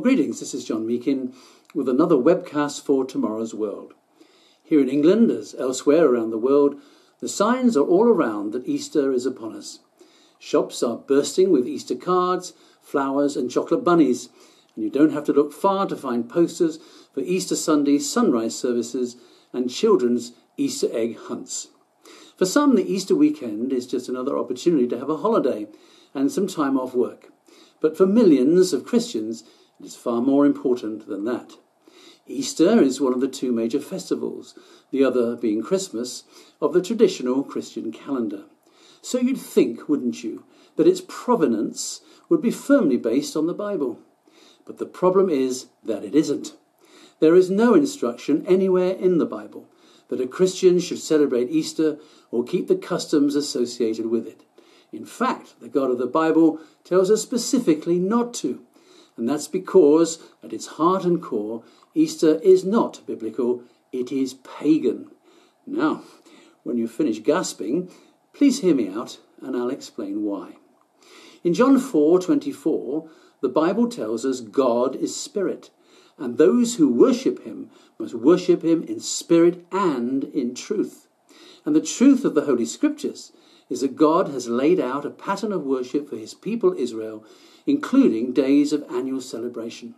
greetings, this is John Meakin with another webcast for Tomorrow's World. Here in England, as elsewhere around the world, the signs are all around that Easter is upon us. Shops are bursting with Easter cards, flowers and chocolate bunnies, and you don't have to look far to find posters for Easter Sunday sunrise services and children's Easter egg hunts. For some, the Easter weekend is just another opportunity to have a holiday and some time off work. But for millions of Christians, it is far more important than that. Easter is one of the two major festivals, the other being Christmas, of the traditional Christian calendar. So you'd think, wouldn't you, that its provenance would be firmly based on the Bible. But the problem is that it isn't. There is no instruction anywhere in the Bible that a Christian should celebrate Easter or keep the customs associated with it. In fact, the God of the Bible tells us specifically not to. And that's because, at its heart and core, Easter is not biblical, it is pagan. Now, when you finish gasping, please hear me out and I'll explain why. In John 4:24, the Bible tells us God is spirit, and those who worship him must worship him in spirit and in truth. And the truth of the Holy Scriptures is that God has laid out a pattern of worship for his people Israel, including days of annual celebration.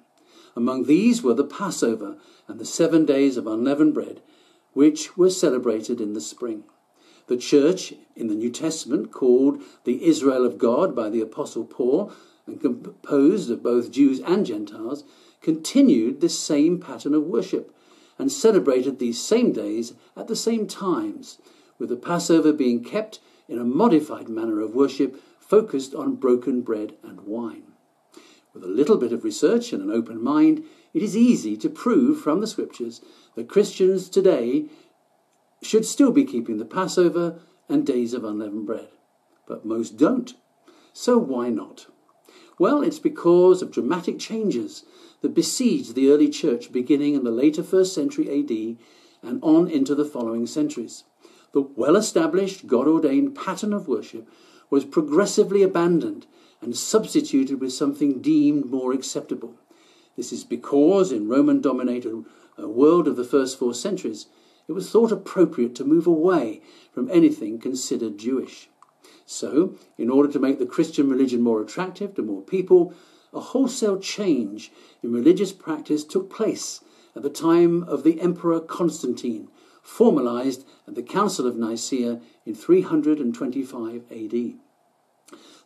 Among these were the Passover and the 7 days of unleavened bread, which were celebrated in the spring. The church in the New Testament, called the Israel of God by the Apostle Paul, and composed of both Jews and Gentiles, continued this same pattern of worship and celebrated these same days at the same times, with the Passover being kept in a modified manner of worship focused on broken bread and wine. With a little bit of research and an open mind, it is easy to prove from the Scriptures that Christians today should still be keeping the Passover and days of unleavened bread. But most don't. So why not? Well, it's because of dramatic changes that besieged the early church beginning in the later 1st century AD and on into the following centuries. The well-established, God-ordained pattern of worship was progressively abandoned and substituted with something deemed more acceptable. This is because in Roman-dominated world of the first 4 centuries, it was thought appropriate to move away from anything considered Jewish. So, in order to make the Christian religion more attractive to more people, a wholesale change in religious practice took place at the time of the Emperor Constantine, formalized at the Council of Nicaea in 325 AD.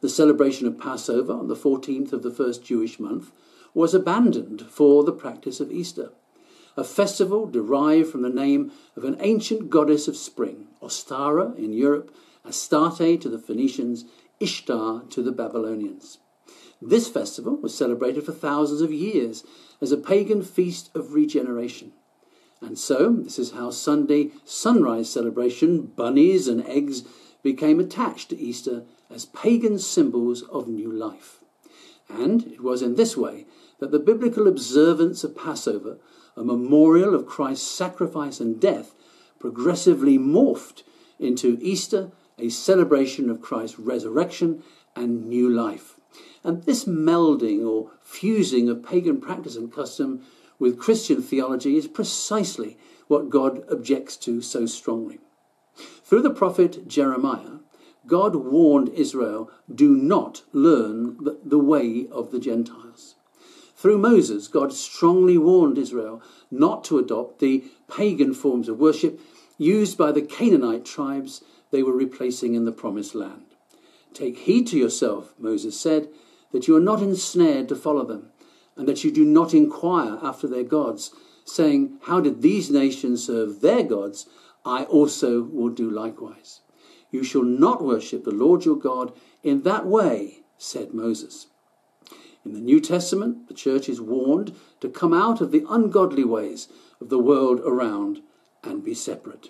The celebration of Passover on the 14th of the first Jewish month was abandoned for the practice of Easter, a festival derived from the name of an ancient goddess of spring, Ostara in Europe, Astarte to the Phoenicians, Ishtar to the Babylonians. This festival was celebrated for thousands of years as a pagan feast of regeneration. And so, this is how Sunday sunrise celebration, bunnies and eggs, became attached to Easter as pagan symbols of new life. And it was in this way that the biblical observance of Passover, a memorial of Christ's sacrifice and death, progressively morphed into Easter, a celebration of Christ's resurrection and new life. And this melding or fusing of pagan practice and custom with Christian theology is precisely what God objects to so strongly. Through the prophet Jeremiah, God warned Israel, do not learn the way of the Gentiles. Through Moses, God strongly warned Israel not to adopt the pagan forms of worship used by the Canaanite tribes they were replacing in the Promised Land. Take heed to yourself, Moses said, that you are not ensnared to follow them, and that you do not inquire after their gods, saying, how did these nations serve their gods? I also will do likewise. You shall not worship the Lord your God in that way, said Moses. In the New Testament, the church is warned to come out of the ungodly ways of the world around and be separate.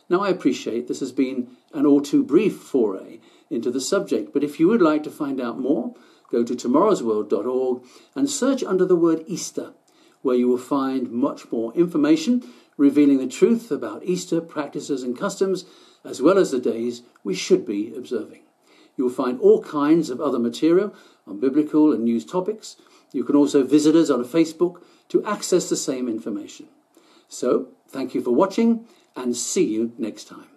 Now, I appreciate this has been an all too brief foray into the subject, but if you would like to find out more, go to tomorrowsworld.org and search under the word Easter, where you will find much more information revealing the truth about Easter practices and customs, as well as the days we should be observing. You will find all kinds of other material on biblical and news topics, You can also visit us on Facebook to access the same information. So, thank you for watching and see you next time.